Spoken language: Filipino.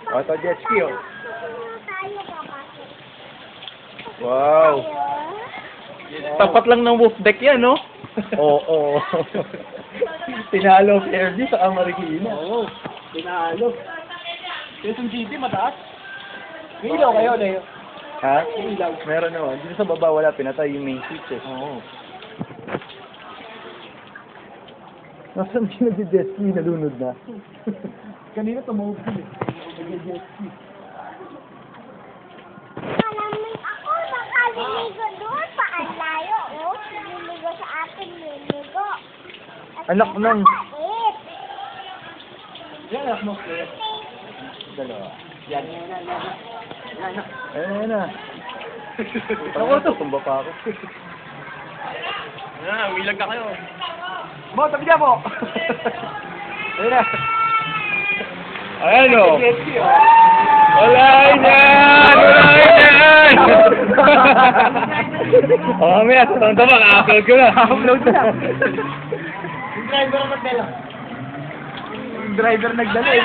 O, ito Jetski, oh. Wow. Tapat lang ng Woofdeck yan, no? Oo. Tinalo Ferdi sa Marikina. Oo, tinalo. Yung GT mataas. May ilaw kayo, Leo. Ha? Meron naman. Dito sa baba wala, pinatay yung main switch eh. Oo. Nasaan sila si Jetski? Nalunod na. Kanina tumawag sila. Jetski. Malamig ako, nakaliligo doon. Paan layo, oh. Nililigo sa atin, nililigo. Anak ng... Yan, anak mo. Dalawa. Yan. Ayan na. Ako ito. Tumba pa ako. Wilag na kayo. Mo, tabi niya mo. Ayan na. Ayan o. Jetski, oh. Wala yan! O kami, ito ba? Ka-upload ko na. Upload na. Yung driver ang nagdala. Yung driver nagdala eh.